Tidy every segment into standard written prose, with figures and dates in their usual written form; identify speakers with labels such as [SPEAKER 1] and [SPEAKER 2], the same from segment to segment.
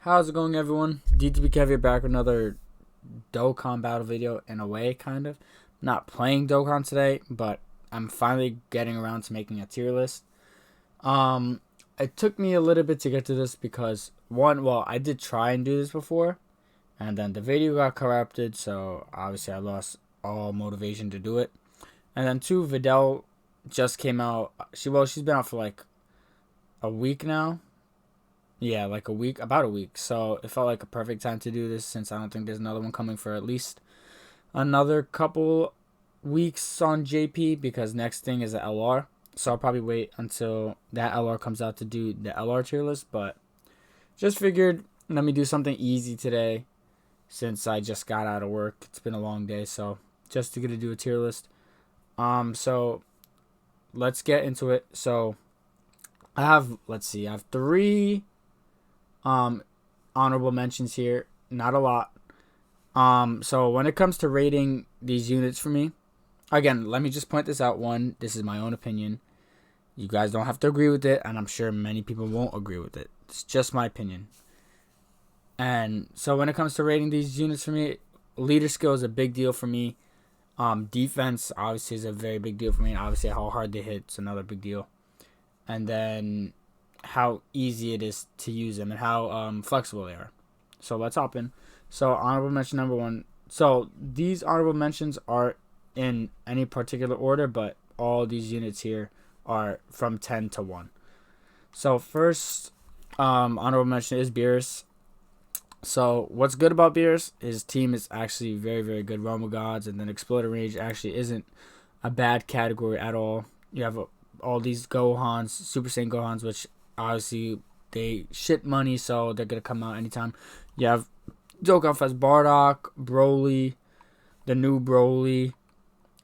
[SPEAKER 1] How's it going, everyone? DTB Kev here, back with another Dokkan battle video in a way, kind of. Not playing Dokkan today, but I'm finally getting around to making a tier list. It took me a little bit to get to this because, I did try and do this before, and then the video got corrupted, so obviously I lost all motivation to do it. And then two, Videl just came out. She's been out for like a week now. Yeah, like about a week. So it felt like a perfect time to do this since I don't think there's another one coming for at least another couple weeks on JP because next thing is the LR. So I'll probably wait until that LR comes out to do the LR tier list. But just figured let me do something easy today since I just got out of work. It's been a long day. So just to get to do a tier list. So let's get into it. So I have three honorable mentions here, not a lot. So when it comes to rating these units for me, again, let me just point this out. One, this is my own opinion. You guys don't have to agree with it, and I'm sure many people won't agree with it. It's just my opinion. And so when it comes to rating these units for me, leader skill is a big deal for me. Defense obviously is a very big deal for me. Obviously how hard they hit is another big deal. And then how easy it is to use them and how flexible they are. So let's hop in. So honorable mention number one. So these honorable mentions are in any particular order, but all these units here are from 10 to 1. So first honorable mention is Beerus. So what's good about Beerus? His team is actually very, very good. Realm of Gods and then Exploder Range actually isn't a bad category at all. You have all these Gohans, Super Saiyan Gohans, which obviously they shit money, so they're going to come out anytime. You have Dokkan as Bardock, Broly, the new Broly.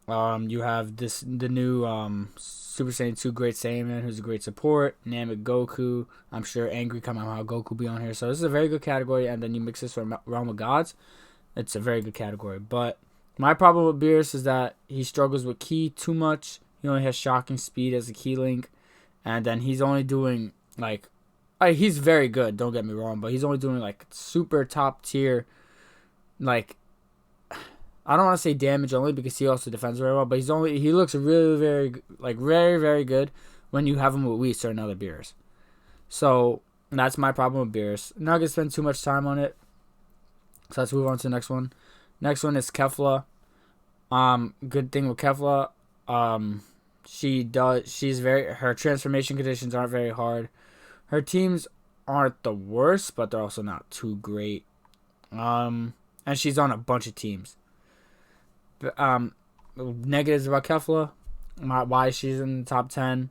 [SPEAKER 1] You have the new Super Saiyan 2 Great Saiyan, who's a great support. Namek Goku. I'm sure Angry come out how Goku be on here. So this is a very good category. And then you mix this with Realm of Gods. It's a very good category. But my problem with Beerus is that he struggles with Ki too much. He only has shocking speed as a key link. And then he's only doing he's very good, don't get me wrong, but he's only doing like super top tier, like, I don't want to say damage only because he also defends very well, but he looks really very, very good when you have him with Whis or another Beerus. So that's my problem with Beerus. I'm not gonna spend too much time on it. So let's move on to the next one. Next one is Kefla. Good thing with Kefla, her transformation conditions aren't very hard. Her teams aren't the worst, but they're also not too great. And she's on a bunch of teams. Negatives about Kefla, why she's in the top 10.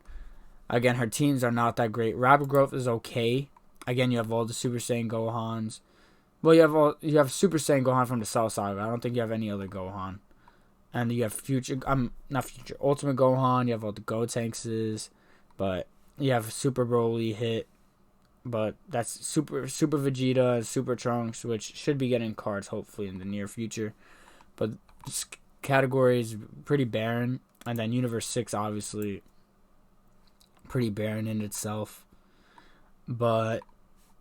[SPEAKER 1] Again, her teams are not that great. Rapid growth is okay. Again, you have all the Super Saiyan Gohans. Well, you have Super Saiyan Gohan from the Cell Saga. I don't think you have any other Gohan. And you have Ultimate Gohan. You have all the Gotankses, but you have Super Broly hit. But that's Super Vegeta and Super Trunks, which should be getting cards hopefully in the near future. But this category is pretty barren. And then Universe 6, obviously, pretty barren in itself. But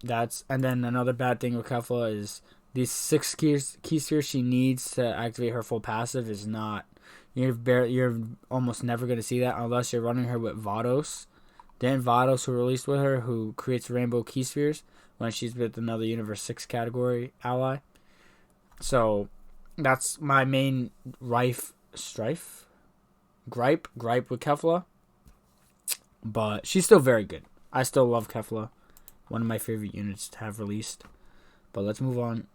[SPEAKER 1] and then another bad thing with Kefla is these 6 key spheres she needs to activate her full passive is not. You're almost never going to see that unless you're running her with Vados. Dan Vados, who released with her, who creates rainbow key spheres when she's with another Universe 6 category ally. So that's my main gripe with Kefla. But she's still very good. I still love Kefla. One of my favorite units to have released. But let's move on.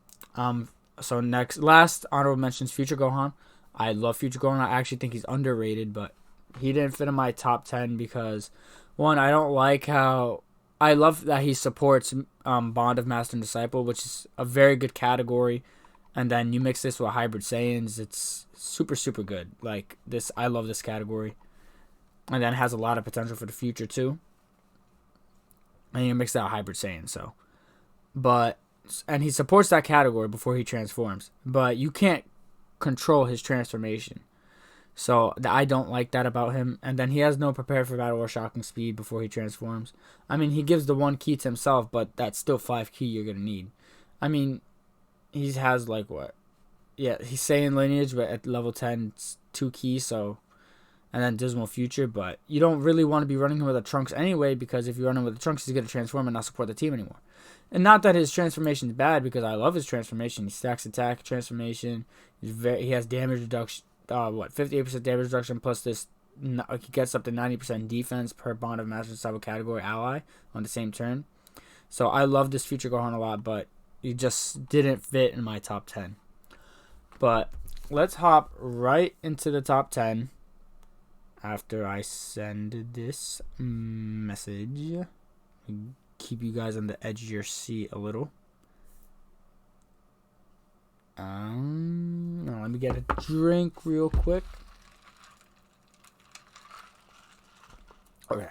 [SPEAKER 1] So last honorable mentions, Future Gohan. I love Future Gohan. I actually think he's underrated, but he didn't fit in my top 10 because, one, I don't like how... I love that he supports Bond of Master and Disciple, which is a very good category. And then you mix this with Hybrid Saiyans, it's super, super good. Like, this, I love this category. And then it has a lot of potential for the future, too. And you mix that with Hybrid Saiyan, so... And he supports that category before he transforms. But you can't control his transformation. So I don't like that about him. And then he has no prepare for battle or shocking speed before he transforms. I mean, he gives the 1 key to himself, but that's still 5 key you're going to need. I mean, he has like what? Yeah, he's Saiyan lineage, but at level 10, it's 2 keys, so. And then Dismal Future, but you don't really want to be running him with a Trunks anyway, because if you run him with the Trunks, he's going to transform and not support the team anymore. And not that his transformation is bad, because I love his transformation. He stacks attack, transformation. He has damage reduction. 58% damage reduction plus this. He gets up to 90% defense per bond of master cyber category ally on the same turn. So I love this future Gohan a lot, but he just didn't fit in my top 10. But let's hop right into the top 10 after I send this message. Keep you guys on the edge of your seat a little. Let me get a drink real quick. Okay.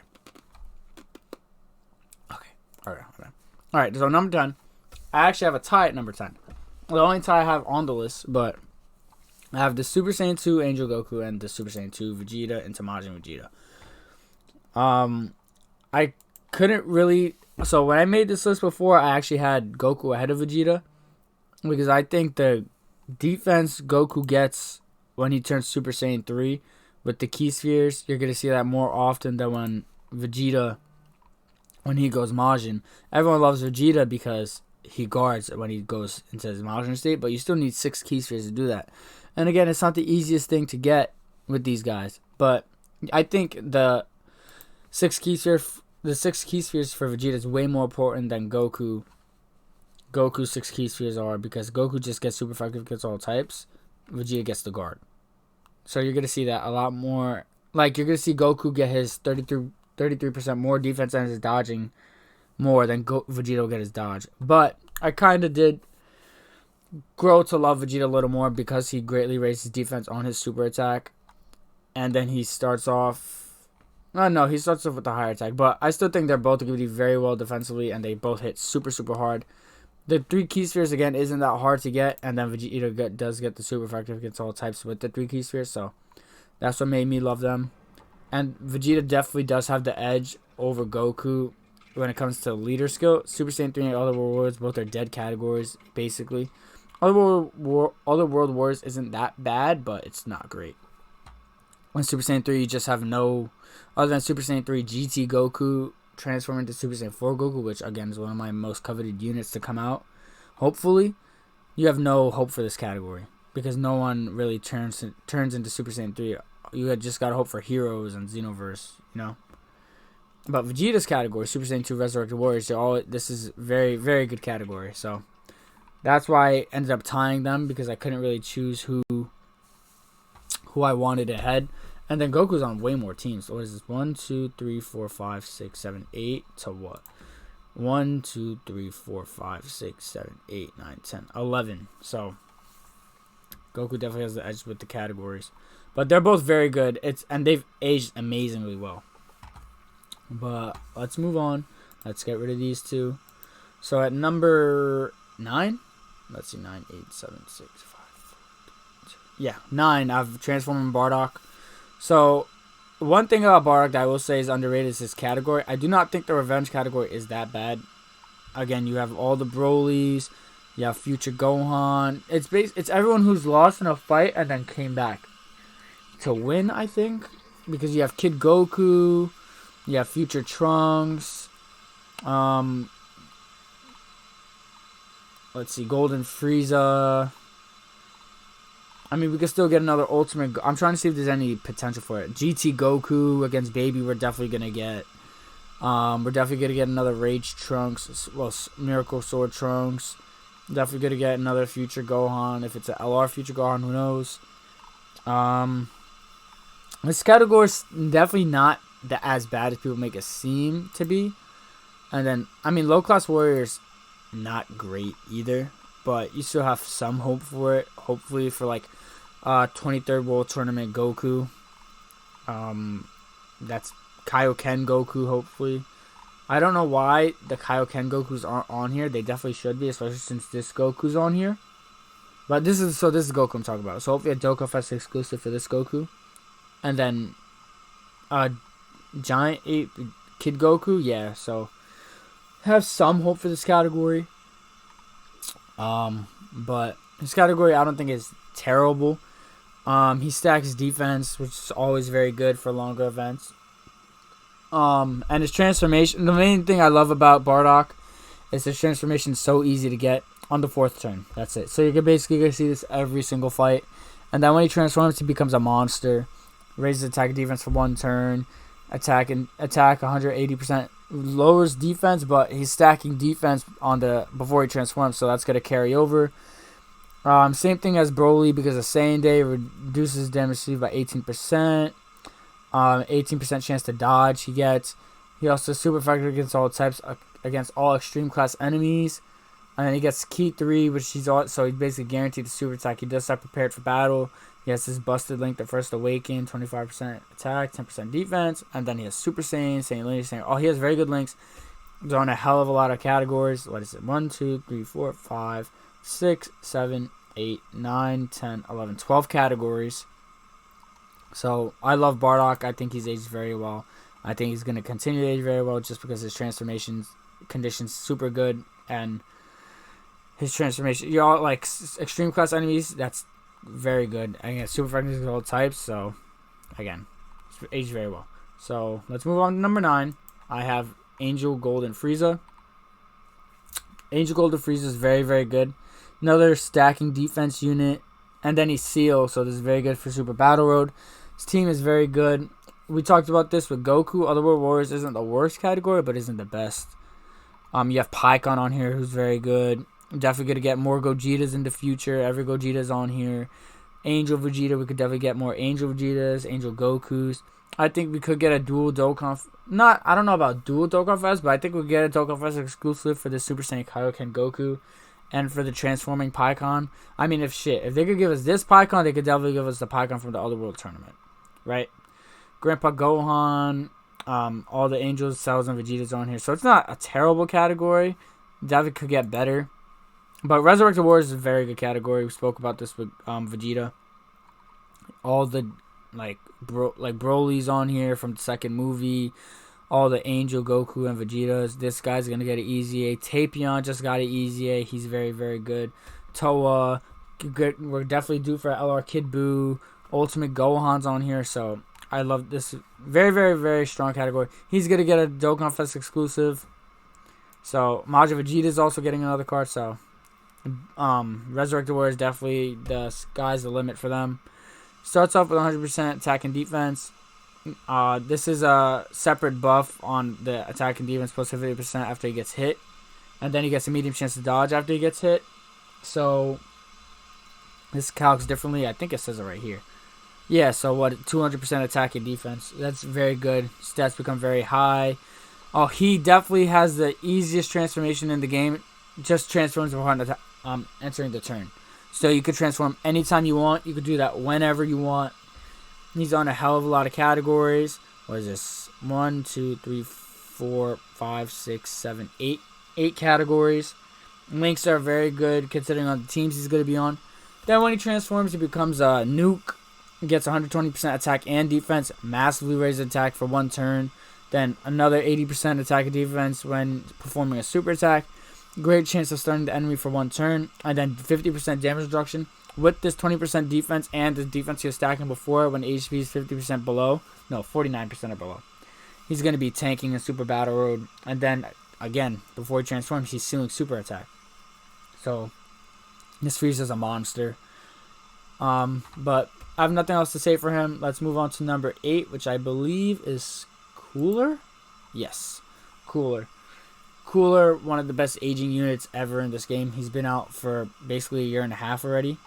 [SPEAKER 1] Alright, so number 10. I actually have a tie at number 10. The only tie I have on the list, but I have the Super Saiyan 2 Angel Goku and the Super Saiyan 2 Vegeta into Majin Vegeta. I couldn't really... So when I made this list before, I actually had Goku ahead of Vegeta, because I think the defense Goku gets when he turns Super Saiyan 3 with the Key Spheres, you're going to see that more often than when Vegeta, when he goes Majin. Everyone loves Vegeta because he guards when he goes into his Majin state, but you still need 6 Key Spheres to do that. And again, it's not the easiest thing to get with these guys, but I think the 6 Key Spheres for Vegeta is way more important than Goku's 6 Key Spheres are, because Goku just gets super effective against all types. Vegeta gets the guard. So you're going to see that a lot more. Like, you're going to see Goku get his 33% more defense and his dodging more than Vegeta will get his dodge. But I kind of did grow to love Vegeta a little more because he greatly raised his defense on his super attack. And then he starts off... he starts off with the higher attack. But I still think they're both going to do very well defensively, and they both hit super, super hard. The 3 Key Spheres, again, isn't that hard to get, and then Vegeta does get the super effective against all types with the 3 Key Spheres, so that's what made me love them. And Vegeta definitely does have the edge over Goku when it comes to leader skill. Super Saiyan 3 and Other World Wars, both are dead categories, basically. Other World Wars isn't that bad, but it's not great. When Super Saiyan 3, you just have no... Other than Super Saiyan 3 GT Goku... transform into Super Saiyan 4 Goku, which again is one of my most coveted units to come out. Hopefully, you have no hope for this category because no one really turns into Super Saiyan 3. You just gotta hope for Heroes and Xenoverse, you know. But Vegeta's category, Super Saiyan 2 Resurrected Warriors, this is very, very good category. So that's why I ended up tying them, because I couldn't really choose who I wanted ahead. And then Goku's on way more teams. So what is this? 1, 2, 3, 4, 5, 6, 7, 8 to what? 1, 2, 3, 4, 5, 6, 7, 8, 9, 10, 11. So Goku definitely has the edge with the categories. But they're both very good. And they've aged amazingly well. But let's move on. Let's get rid of these two. So at number 9, let's see, 9, 8, 7, 6, 5, 4, 2. Yeah, 9. I've transformed Bardock. So, one thing about Bardock that I will say is underrated is his category. I do not think the revenge category is that bad. Again, you have all the Brolys, you have Future Gohan. It's everyone who's lost in a fight and then came back to win, I think. Because you have Kid Goku, you have Future Trunks, let's see, Golden Frieza. I mean, we could still get another Ultimate... I'm trying to see if there's any potential for it. GT Goku against Baby, we're definitely going to get. We're definitely going to get another Rage Trunks. Well, Miracle Sword Trunks. Definitely going to get another Future Gohan. If it's an LR Future Gohan, who knows? This category is definitely not as bad as people make it seem to be. And then, I mean, Low Class Warriors, not great either. But you still have some hope for it. Hopefully for like 23rd World Tournament Goku. That's Kaioken Goku, hopefully. I don't know why the Kaioken Gokus aren't on here. They definitely should be, especially since this Goku's on here. But this is Goku I'm talking about. So hopefully a Dokkan Fest exclusive for this Goku. And then Giant Ape Kid Goku, yeah, so have some hope for this category. But his category I don't think is terrible. He stacks defense, which is always very good for longer events. And his transformation, the main thing I love about Bardock is his transformation is so easy to get on the 4th turn. That's it. So you're basically going to see this every single fight. And then when he transforms, he becomes a monster. Raises attack and defense for 1 turn. Attack 180%. Lowers defense, but he's stacking defense on the before he transforms, so that's going to carry over. Same thing as Broly because of Saiyan Day. Reduces damage received by 18%. 18% chance to dodge he gets. He also super effective against all types, against all extreme class enemies. And then he gets Key 3, which so he's basically guaranteed the super attack. He does start prepared for battle. He has his busted link, the first awaken, 25% attack, 10% defense. And then he has Super Saiyan, Saiyan Lady, Saiyan. Oh, he has very good links. He's on a hell of a lot of categories. What is it? 1, 2, 3, 4, 5, 6, 7, 8, 9, 10, 11, 12 categories. So I love Bardock. I think he's aged very well. I think he's going to continue to age very well just because his transformation condition's super good. And his transformation, like extreme class enemies, that's very good. And it's super effective against all types. So again, it's aged very well. So let's move on to number 9. I have Angel Golden Frieza. Angel Golden Frieza is very, very good. Another stacking defense unit. And then he's Seal, so this is very good for Super Battle Road. His team is very good. We talked about this with Goku. Otherworld Warriors isn't the worst category, but isn't the best. You have Pikkon on here, who's very good. Definitely going to get more Gogetas in the future. Every Gogeta's on here. Angel Vegeta, we could definitely get more Angel Vegetas, Angel Gokus. I think we could get a dual Dokkan. I don't know about dual Dokkan Fest, but I think we'll get a Dokkan Fest exclusive for the Super Saiyan Kaioken Goku and for the transforming Pikkon. I mean, if they could give us this Pikkon, they could definitely give us the Pikkon from the Otherworld tournament, right? Grandpa Gohan, all the Angels, Cells, and Vegetas on here. So it's not a terrible category. Definitely could get better. But Resurrected Warriors is a very good category. We spoke about this with Vegeta. All the Broly's on here from the second movie. All the Angel, Goku, and Vegetas. This guy's going to get an easy A. Tapion just got an easy A. He's very, very good. Toa. We're definitely due for LR Kid Buu. Ultimate Gohan's on here. So I love this. Very, very, very strong category. He's going to get a Dokkan Fest exclusive. So Majin Vegeta is also getting another card. So Resurrected Warriors definitely the sky's the limit for them. Starts off with 100% attack and defense. This is a separate buff on the attack and defense plus 50% after he gets hit. And then he gets a medium chance to dodge after he gets hit. So this calcs differently. I think it says it right here. Yeah, so 200% attack and defense. That's very good. Stats become very high. Oh, he definitely has the easiest transformation in the game. Just transforms before entering the turn. So you could transform anytime you want. You could do that whenever you want. He's on a hell of a lot of categories. What is this? 1, 2, 3, 4, 5, 6, 7, 8. 8 categories. Links are very good considering on the teams he's going to be on. Then when he transforms, he becomes a nuke. Gets 120% attack and defense. Massively raises attack for 1 turn. Then another 80% attack and defense when performing a super attack. Great chance of starting the enemy for 1 turn. And then 50% damage reduction. With this 20% defense and the defense he was stacking before when HP is 50% below. No, 49% or below. He's going to be tanking in Super Battle Road. And then, again, before he transforms, he's sealing super attack. So, this Frieza's a monster. But I have nothing else to say for him. Let's move on to number 8, which I believe is Cooler? Yes, Cooler. Cooler, one of the best aging units ever in this game. He's been out for basically a year and a half already.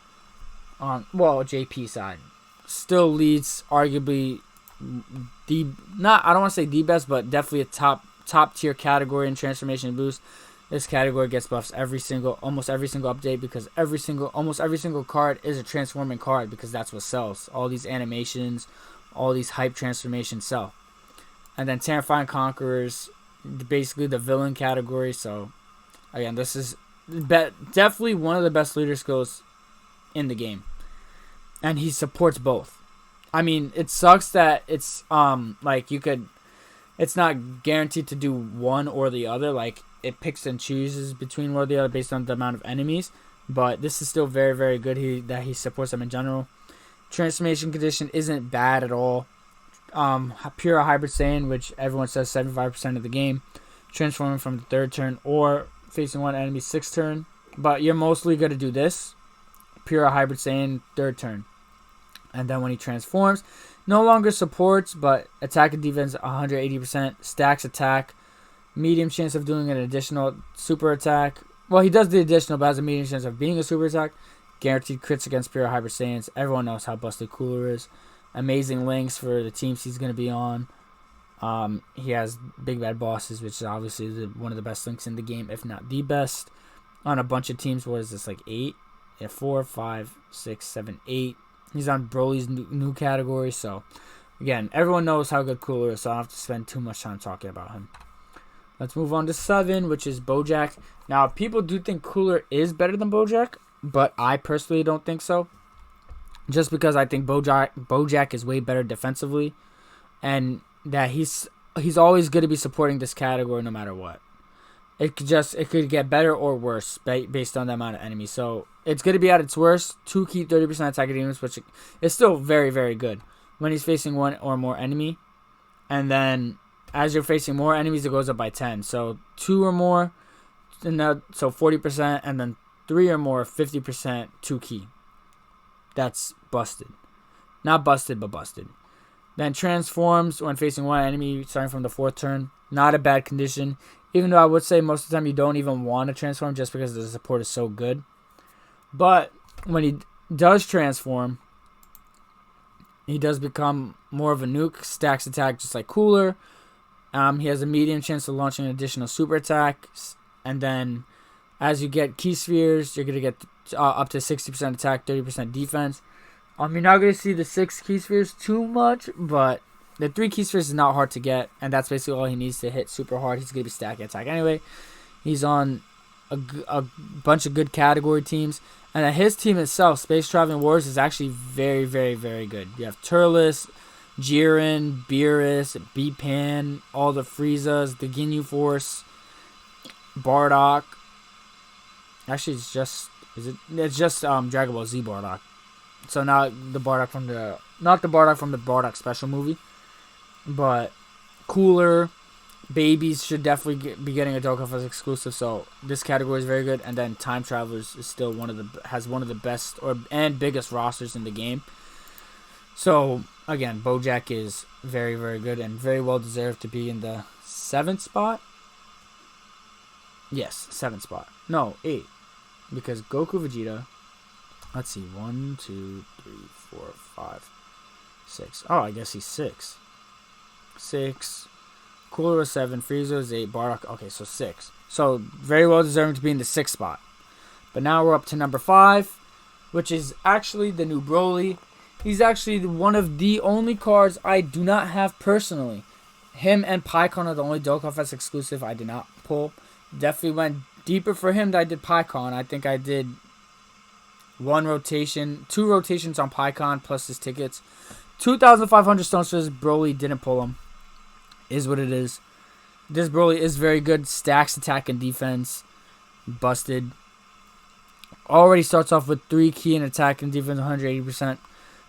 [SPEAKER 1] JP side. Still leads arguably I don't want to say the best, but definitely a top tier category in transformation boost. This category gets buffs almost every single update because almost every single card is a transforming card because that's what sells. All these animations, all these hype transformations sell. And then Terrifying Conquerors, basically the villain category. So again, this is definitely one of the best leader skills in the game. And he supports both. I mean, it sucks that it's like it's not guaranteed to do one or the other. Like it picks and chooses between one or the other based on the amount of enemies. But this is still very, very good. That he supports them in general. Transformation condition isn't bad at all. Pure Hybrid Saiyan, which everyone says 75% of the game, transforming from the 3rd turn or facing one enemy 6th turn. But you're mostly going to do this. Pure Hybrid Saiyan 3rd turn. And then when he transforms, no longer supports, but attack and defense 180%, stacks attack, medium chance of doing an additional super attack. Well, he does the additional, but has a medium chance of being a super attack. Guaranteed crits against Pure Hybrid Saiyans. Everyone knows how busted Cooler is. Amazing links for the teams he's going to be on. He has Big Bad Bosses, which is obviously one of the best links in the game, if not the best. On a bunch of teams, what is this, like 8? Yeah, 4, 5, 6, 7, 8. He's on Broly's new category, so again, everyone knows how good Cooler is, so I don't have to spend too much time talking about him. Let's move on to 7, which is Bojack. Now, people do think Cooler is better than Bojack, but I personally don't think so. Just because I think Bojack is way better defensively, and that he's always going to be supporting this category no matter what. It could get better or worse based on the amount of enemies. So it's going to be at its worst. 2 key 30% attack demons, which is still very, very good when he's facing one or more enemy. And then as you're facing more enemies, it goes up by 10. So 2 or more, so 40%, and then 3 or more, 50% 2 key. That's busted. Not busted, but busted. Then transforms when facing one enemy starting from the 4th turn. Not a bad condition. Even though I would say most of the time you don't even want to transform just because the support is so good. But when he does transform, he does become more of a nuke. Stacks attack just like Cooler. He has a medium chance of launching an additional super attack. And then as you get key spheres, you're going to get up to 60% attack, 30% defense. You're not going to see the 6 key spheres too much, but the 3 key spheres is not hard to get, and that's basically all he needs to hit super hard. He's going to be stacking attack anyway. He's on a bunch of good category teams, and his team itself, Space Traveling Wars, is actually very, very, very good. You have Turles, Jiren, Beerus, B-Pan, all the Friezas, the Ginyu Force, Bardock. Actually, it's just Dragon Ball Z Bardock. So not the Bardock from the Bardock special movie, but Cooler, Babies should definitely be getting a Dokkan Fest exclusive. So this category is very good, and then Time Travelers is still has one of the best and biggest rosters in the game. So again, Bojack is very, very good and very well deserved to be in the 7th spot. Yes, 7th spot. No, 8, because Goku, Vegeta. Let's see, 1, 2, 3, 4, 5, 6. Oh, I guess he's 6. 6. Cooler was 7. Frieza was 8. Bardock. Okay, so 6. So very well deserving to be in the 6th spot. But now we're up to number 5, which is actually the new Broly. He's actually one of the only cards I do not have personally. Him and Pikkon are the only Dokkan Fest exclusive I did not pull. Definitely went deeper for him than I did Pikkon. I think I did 2 rotations on Pikkon plus his tickets. 2,500 stones for this Broly. Didn't pull him. Is what it is. This Broly is very good. Stacks attack and defense. Busted. Already starts off with 3 key and attack and defense 180%.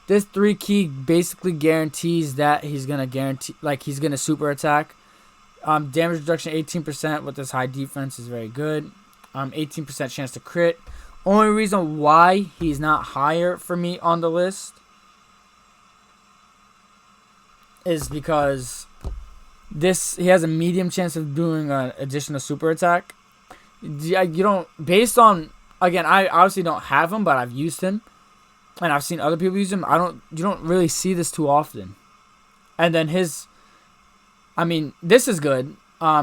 [SPEAKER 1] This 3 key basically guarantees that he's gonna super attack. Damage reduction 18% with this high defense is very good. 18% chance to crit. Only reason why he's not higher for me on the list is because he has a medium chance of doing an additional super attack. Based on, again, I obviously don't have him, but I've used him and I've seen other people use him. You don't really see this too often. And then this is good.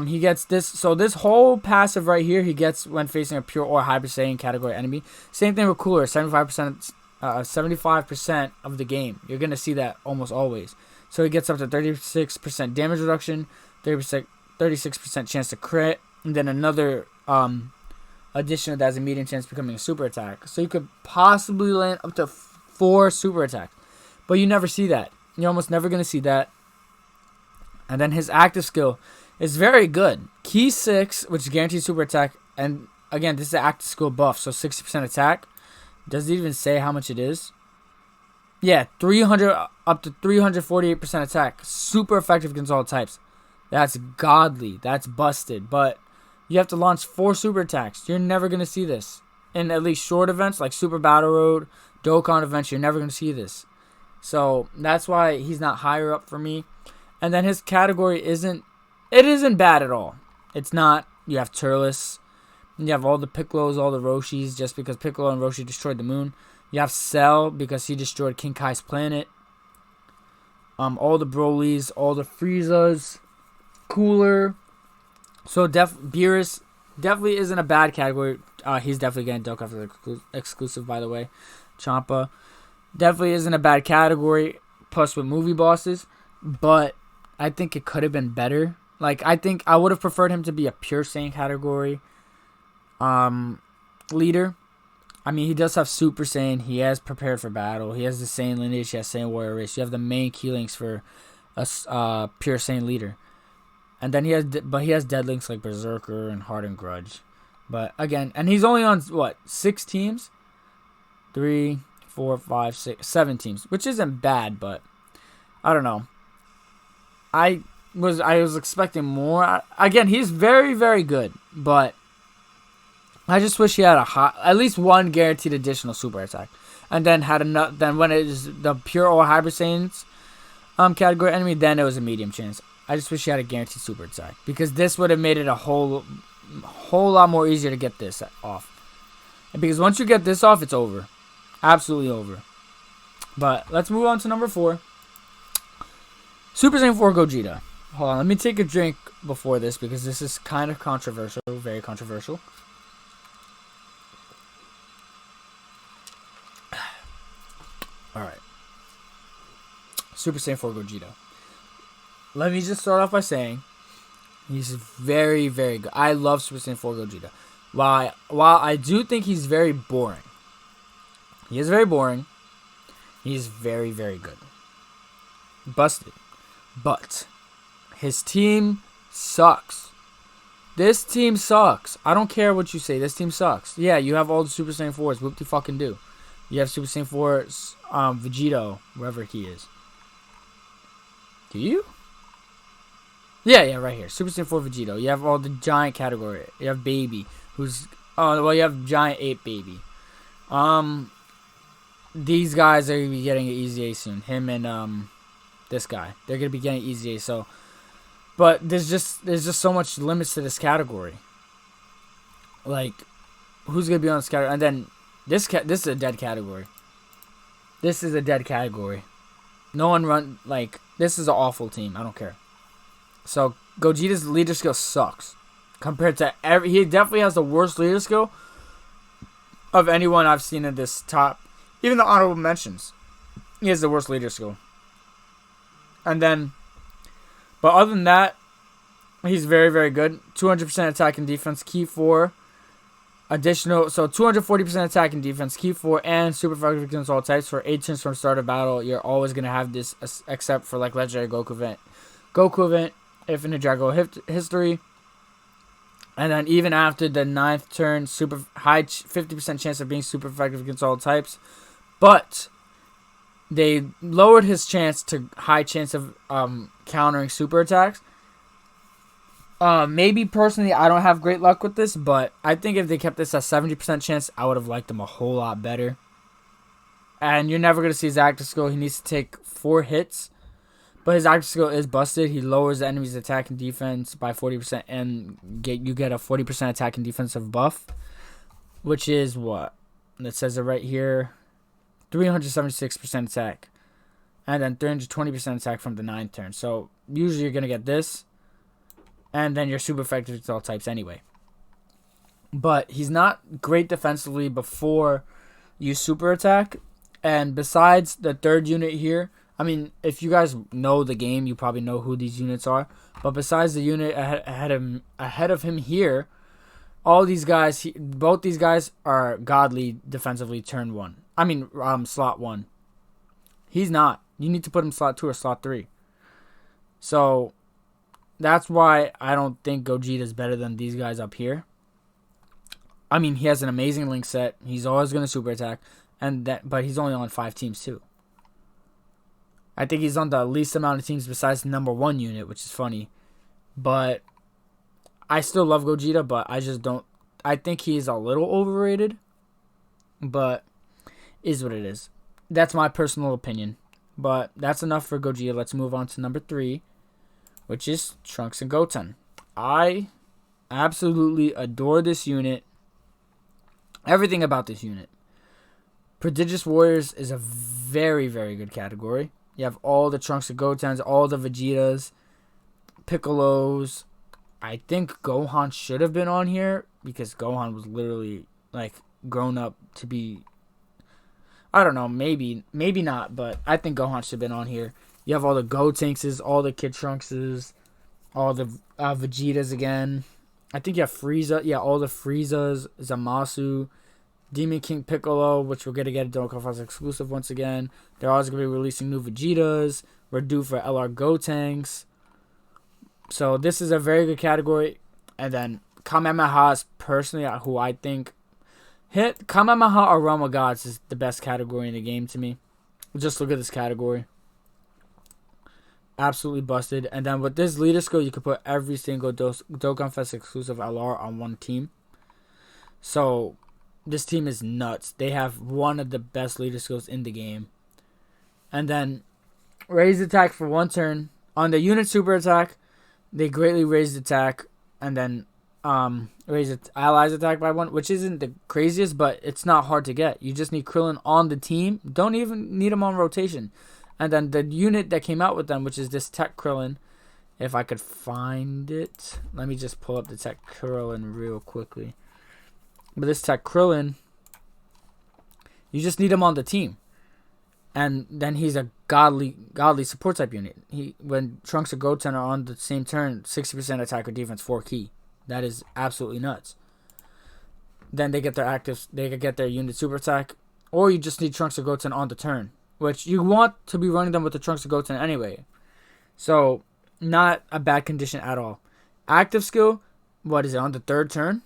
[SPEAKER 1] He gets this. So this whole passive right here, he gets when facing a pure or Hybrid Saiyan category enemy. Same thing with Cooler. 75% of the game. You're gonna see that almost always. So he gets up to 36% damage reduction, 36% chance to crit, and then another addition that has a medium chance of becoming a super attack. So you could possibly land up to 4 super attacks, but you never see that. You're almost never going to see that. And then his active skill is very good. Key 6, which guarantees super attack. And again, this is an active skill buff, so 60% attack. Doesn't even say how much it is. Yeah, 300 up to 348% attack. Super effective against all types. That's godly. That's busted. But you have to launch 4 super attacks. You're never going to see this. In at least short events like Super Battle Road, Dokkan events, you're never going to see this. So that's why he's not higher up for me. And then his category isn't bad at all. It's not. You have Turs. You have all the Piccolos, all the Roshis, just because Piccolo and Roshi destroyed the moon. You have Cell because he destroyed King Kai's planet. All the Brolys, all the Friezas, Cooler. So Beerus definitely isn't a bad category. He's definitely getting Dokkan for the exclusive, by the way. Champa definitely isn't a bad category. Plus with movie bosses, but I think it could have been better. Like, I think I would have preferred him to be a pure Saiyan category leader. I mean, he does have Super Saiyan. He has prepared for battle. He has the Saiyan lineage. He has Saiyan warrior race. You have the main key links for a pure Saiyan leader. And then he has dead links like Berserker and Heart and Grudge. But again, and he's only on what, 6 teams? 3, 4, 5, 6, 7 teams, which isn't bad, but I don't know. I was expecting more. Again, he's very, very good, but I just wish he had at least one guaranteed additional super attack, and then had enough. Then when it is the pure or hybrid Saiyans category enemy, then it was a medium chance. I just wish he had a guaranteed super attack, because this would have made it a whole lot more easier to get this off. And because once you get this off, it's over, absolutely over. But let's move on to number 4. Super Saiyan 4 Gogeta. Hold on, let me take a drink before this because this is kind of controversial, very controversial. Alright. Super Saiyan 4 Gogeta. Let me just start off by saying he's very, very good. I love Super Saiyan 4 Gogeta. While I do think he's very boring. He is very boring. He's very, very good. Busted. But his team sucks. This team sucks. I don't care what you say. This team sucks. Yeah, you have all the Super Saiyan 4s. Whoop de fucking do. You have Super Saiyan 4 Vegito, wherever he is. Do you? Yeah, right here. Super Saiyan 4 Vegito. You have all the giant category. You have Baby, who's... Oh, well, you have Giant Ape Baby. These guys are going to be getting an Easy A soon. Him and this guy. They're going to be getting Easy A, so... But there's just so much limits to this category. Like, who's going to be on this category? And then, this is a dead category. This is a dead category. No one run... Like, this is an awful team. I don't care. So, Gogeta's leader skill sucks. Compared to every... He definitely has the worst leader skill of anyone I've seen in this top... Even the honorable mentions. He has the worst leader skill. And then... But other than that, he's very, very good. 200% attack and defense, key 4. Additional... So, 240% attack and defense, key 4, and super effective against all types. For 8 turns from start of battle, you're always going to have this, except for, like, Legendary Goku event. Goku event, Infinite Dragon History. And then even after the 9th turn, super high 50% chance of being super effective against all types. But they lowered his chance to high chance of countering super attacks. Maybe personally, I don't have great luck with this, but I think if they kept this at 70% chance, I would have liked him a whole lot better. And you're never going to see his active skill. He needs to take 4 hits. But his active skill is busted. He lowers the enemy's attack and defense by 40%, and you get a 40% attack and defensive buff, which is what? It says it right here. 376% attack. And then 320% attack from the 9th turn. So usually you're going to get this. And then you're super effective with all types anyway. But he's not great defensively before you super attack. And besides the 3rd unit here, I mean, if you guys know the game, you probably know who these units are. But besides the unit ahead of him here, all these guys, both these guys are godly defensively turn 1. I mean, slot 1. He's not. You need to put him slot 2 or slot 3. So that's why I don't think Gogeta is better than these guys up here. I mean, he has an amazing link set. He's always going to super attack, but he's only on 5 teams too. I think he's on the least amount of teams besides the number 1 unit, which is funny. But I still love Gogeta, but I just don't. I think he's a little overrated, but is what it is. That's my personal opinion. But that's enough for Gogeta. Let's move on to number 3, which is Trunks and Goten. I absolutely adore this unit. Everything about this unit. Prodigious Warriors is a very, very good category. You have all the Trunks and Gotens, all the Vegetas, Piccolos. I think Gohan should have been on here because Gohan was literally like grown up to be. I don't know, maybe not, but I think Gohan should have been on here. You have all the Gotenkses, all the Kid Trunkses, all the Vegetas again. I think you have Frieza. Yeah, all the Friezas, Zamasu, Demon King Piccolo, which we're going to get a Dokkan Fest exclusive once again. They're always going to be releasing new Vegetas. We're due for LR Gotenks. So this is a very good category. And then Kamehameha is personally who I think hit. Kamehameha or Realm of Gods is the best category in the game to me. Just look at this category. Absolutely busted. And then with this leader skill, you can put every single Dokkan Fest exclusive LR on one team. So this team is nuts. They have one of the best leader skills in the game. And then raise attack for 1 turn. On the unit super attack, they greatly raise attack. And then raise allies attack by 1, which isn't the craziest, but it's not hard to get. You just need Krillin on the team. Don't even need him on rotation. And then the unit that came out with them, which is this Tech Krillin. If I could find it. Let me just pull up the Tech Krillin real quickly. But this Tech Krillin, you just need him on the team. And then he's a godly support type unit. When Trunks and Goten are on the same turn, 60% attack or defense, 4 key. That is absolutely nuts. Then they get their actives, they could get their unit super attack. Or you just need Trunks and Goten on the turn, which you want to be running them with the Trunks and Goten anyway. So, not a bad condition at all. Active skill, what is it, on the 3rd turn?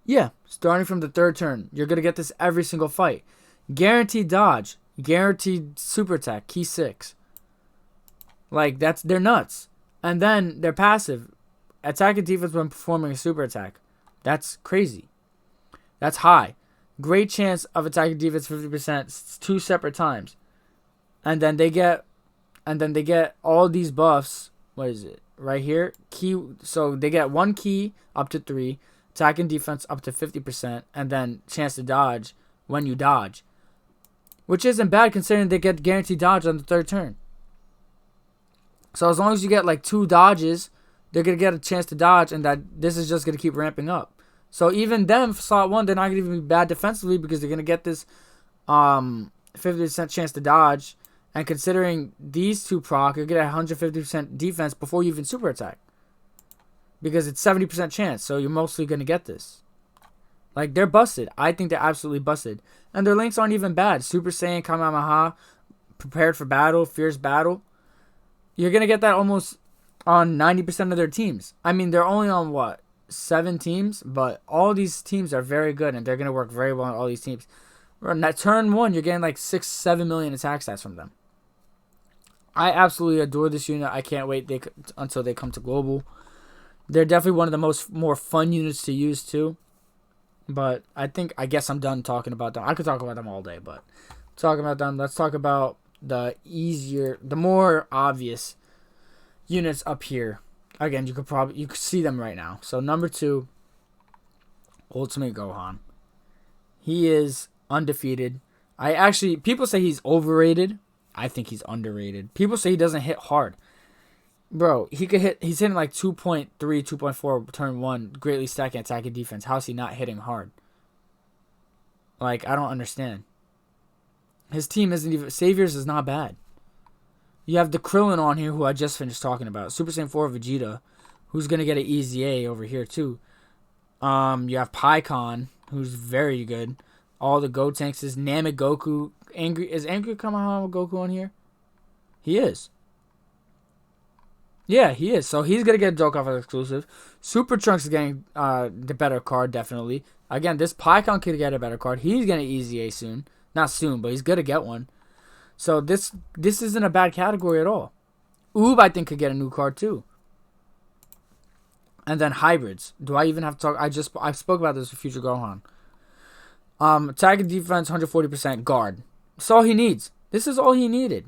[SPEAKER 1] Yeah, starting from the 3rd turn. You're going to get this every single fight. Guaranteed dodge. Guaranteed super attack. Key 6. Like, they're nuts. And then they're passive. Attack and defense when performing a super attack. That's crazy. That's high. Great chance of attack and defense 50% 2 separate times. And then they get all these buffs. What is it? Right here. Key. So they get 1 key up to 3. Attack and defense up to 50%. And then chance to dodge when you dodge. Which isn't bad considering they get guaranteed dodge on the 3rd turn. So as long as you get like 2 dodges, they're going to get a chance to dodge, and that this is just going to keep ramping up. So even them, for slot 1, they're not going to even be bad defensively because they're going to get this 50% chance to dodge. And considering these 2 proc, you're going to get 150% defense before you even super attack. Because it's 70% chance, so you're mostly going to get this. Like, they're busted. I think they're absolutely busted. And their links aren't even bad. Super Saiyan, Kamehameha, Prepared for Battle, Fierce Battle. You're going to get that almost on 90% of their teams. I mean, they're only on, 7 teams? But all these teams are very good, and they're going to work very well on all these teams. On that turn 1, you're getting like 6-7 million attack stats from them. I absolutely adore this unit. I can't wait until they come to Global. They're definitely one of the more fun units to use, too. But I guess I'm done talking about them. I could talk about them all day, but talking about them, let's talk about the more obvious units up here. Again, you could see them right now. So number 2, Ultimate Gohan. He is undefeated. People say he's overrated. I think he's underrated. People say he doesn't hit hard. Bro, he's hitting like 2.3, 2.4 turn 1, greatly stacking attack and defense. How's he not hitting hard? Like, I don't understand. His team isn't even... Saviors is not bad. You have the Krillin on here, who I just finished talking about. Super Saiyan 4 Vegeta, who's going to get an easy A over here, too. You have Pikkon, who's very good. All the Gotenks is Namek Goku. Is Angry Kamehameha Goku on here? He is. Yeah, he is. So he's going to get Dokkan exclusive. Super Trunks is getting the better card, definitely. Again, this Pycon could get a better card. He's going to easy A soon. Not soon, but he's going to get one. So this isn't a bad category at all. Oob, I think, could get a new card too. And then hybrids. Do I even have to talk? I spoke about this with Future Gohan. Attack and defense, 140% guard. That's all he needs. This is all he needed.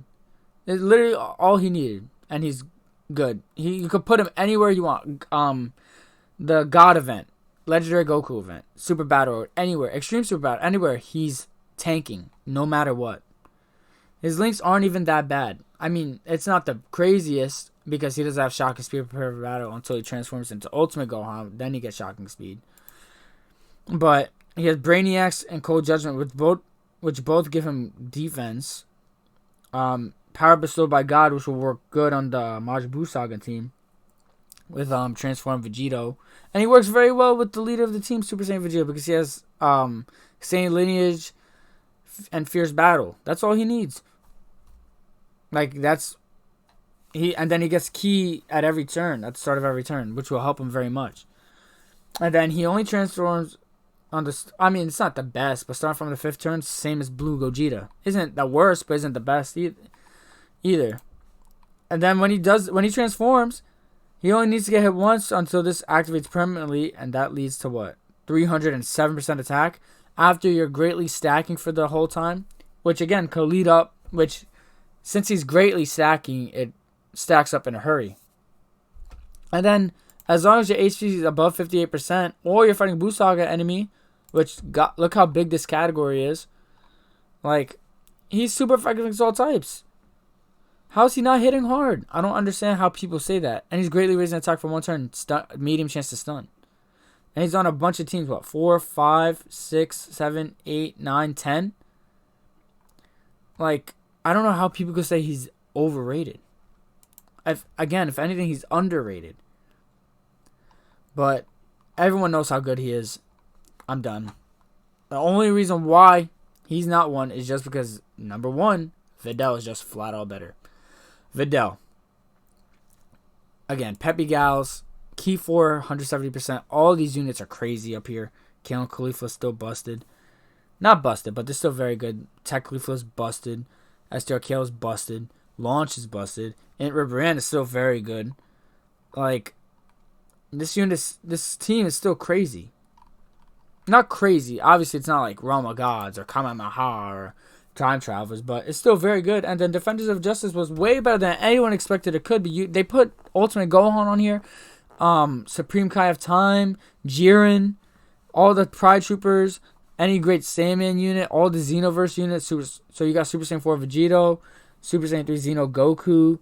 [SPEAKER 1] It's literally all he needed. And he's good. You could put him anywhere you want. The God event. Legendary Goku event. Super Battle. Anywhere. Extreme Super Battle. Anywhere. He's tanking. No matter what. His links aren't even that bad. I mean, it's not the craziest because he doesn't have shocking speed prepared for battle until he transforms into Ultimate Gohan. Then he gets shocking speed. But he has Brainiacs and Cold Judgment, which both give him defense. Power bestowed by God, which will work good on the Majin Buu Saga team with Transform Vegito. And he works very well with the leader of the team, Super Saiyan Vegito, because he has Saiyan lineage and fierce battle. That's all he needs. And then he gets Ki at every turn, at the start of every turn, which will help him very much. And then he only transforms on the... I mean, it's not the best, but starting from the 5th turn, same as Blue Gogeta. Isn't the worst, but isn't the best either. And then when he transforms, he only needs to get hit once until this activates permanently, and that leads to what? 307% attack after you're greatly stacking for the whole time, which again could lead up, which since he's greatly stacking, it stacks up in a hurry. And then as long as your HP is above 58%, or you're fighting Buu Saga enemy, look how big this category is. Like, he's super effective against all types. How is he not hitting hard? I don't understand how people say that. And he's greatly raising attack for one turn, medium chance to stun. And he's on a bunch of teams, 4, 5, 6, 7, 8, 9, 10? Like, I don't know how people could say he's overrated. If anything, he's underrated. But everyone knows how good he is. I'm done. The only reason why he's not one is just because, number one, Videl is just flat out better. Videl. Again, Peppy Gals, Key 4, 170%. All these units are crazy up here. Kale and Kefla still busted. Not busted, but they're still very good. Tech Kefla's busted. STR is busted. Launch is busted. And Ribrand is still very good. Like, this team is still crazy. Not crazy. Obviously, it's not like Realm of Gods or Kamehameha or Time Travelers, but it's still very good. And then Defenders of Justice was way better than anyone expected it could be. They put Ultimate Gohan on here. Supreme Kai of Time, Jiren, all the Pride Troopers, any great Saiyan unit, all the Xenoverse units. So you got Super Saiyan 4 Vegito, Super Saiyan 3 Xeno Goku,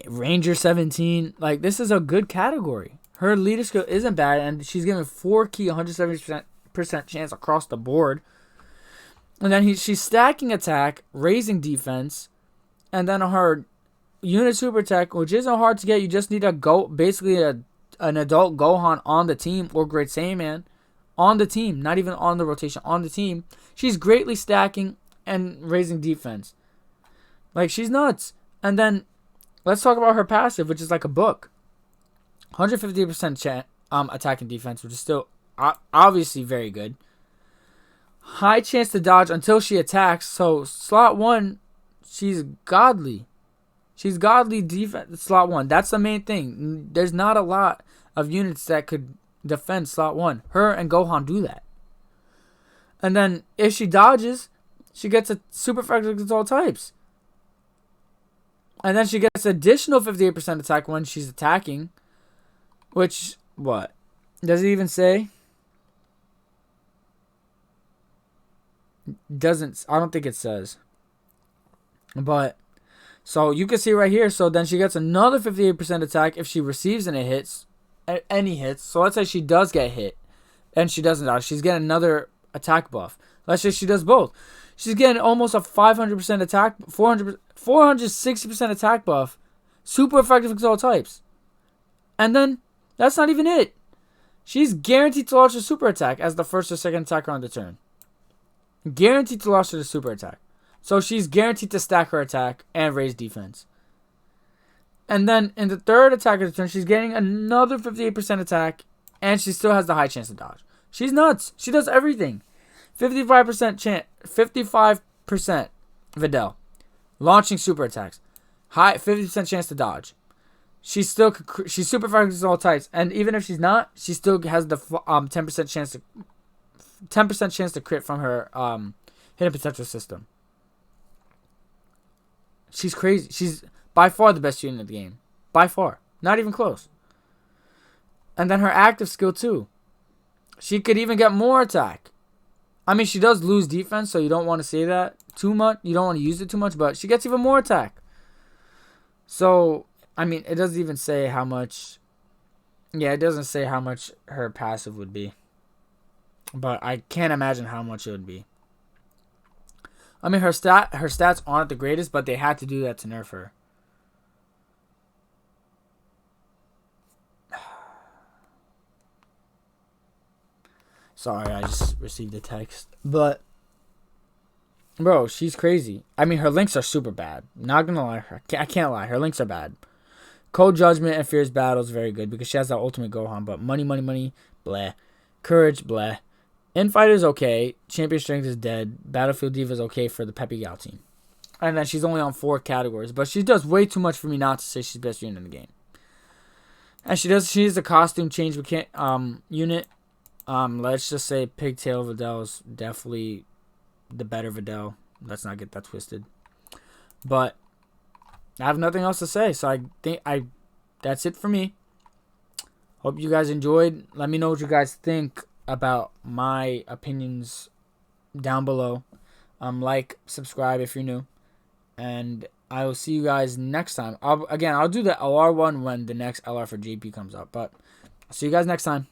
[SPEAKER 1] Ranger 17. Like, this is a good category. Her leader skill isn't bad, and she's given 4 key 170% chance across the board. And then she's stacking attack, raising defense, and then her unit super tech, which isn't hard to get. You just need basically an adult Gohan on the team, or Great Saiyan on the team, not even on the rotation, on the team. She's greatly stacking and raising defense. Like, she's nuts. And then let's talk about her passive, which is like a book. 150% attack and defense, which is still obviously very good. High chance to dodge until she attacks. So slot 1, she's godly. She's godly defense slot 1. That's the main thing. There's not a lot of units that could defend slot 1. Her and Gohan do that. And then if she dodges, she gets a super effective against all types. And then she gets additional 58% attack when she's attacking. Which, what? Does it even say? Doesn't. I don't think it says. But, so you can see right here. So then she gets another 58% attack if she receives any hits. So let's say she does get hit. And she doesn't dodge. She's getting another attack buff. Let's say she does both. She's getting almost a 500% attack, 460% attack buff. Super effective against all types. And then, that's not even it. She's guaranteed to launch a super attack as the first or second attacker on the turn. Guaranteed to launch the super attack. So she's guaranteed to stack her attack and raise defense. And then in the third attack of the turn, she's getting another 58% attack, and she still has the high chance to dodge. She's nuts. She does everything. 55% chance, 55% Videl. Launching super attacks. High 50% chance to dodge. She's super fast with all types, and even if she's not, she still has the 10% chance to crit from her hidden potential system. She's crazy. She's by far the best unit in the game. By far. Not even close. And then her active skill too. She could even get more attack. I mean, she does lose defense, so you don't want to say that too much. You don't want to use it too much, but she gets even more attack. So, I mean, it doesn't even say how much. Yeah, it doesn't say how much her passive would be. But I can't imagine how much it would be. I mean, her stats aren't the greatest, but they had to do that to nerf her. Sorry, I just received a text. But, bro, she's crazy. I mean, her links are super bad. Not gonna lie. I can't lie. Her links are bad. Cold Judgment and Fierce Battle is very good because she has that ultimate Gohan. But money, bleh. Courage, bleh. Infighter is okay. Champion Strength is dead. Battlefield Diva is okay for the Peppy Gal team. And then she's only on 4 categories. But she does way too much for me not to say she's best unit in the game. And she is a costume change unit. Let's just say Pigtail Videl is definitely the better Videl. Let's not get that twisted. But I have nothing else to say, so I think that's it for me. Hope you guys enjoyed. Let me know what you guys think about my opinions down below. Like, subscribe if you're new, and I will see you guys next time. I'll do the LR one when the next LR for JP comes up. But I'll see you guys next time.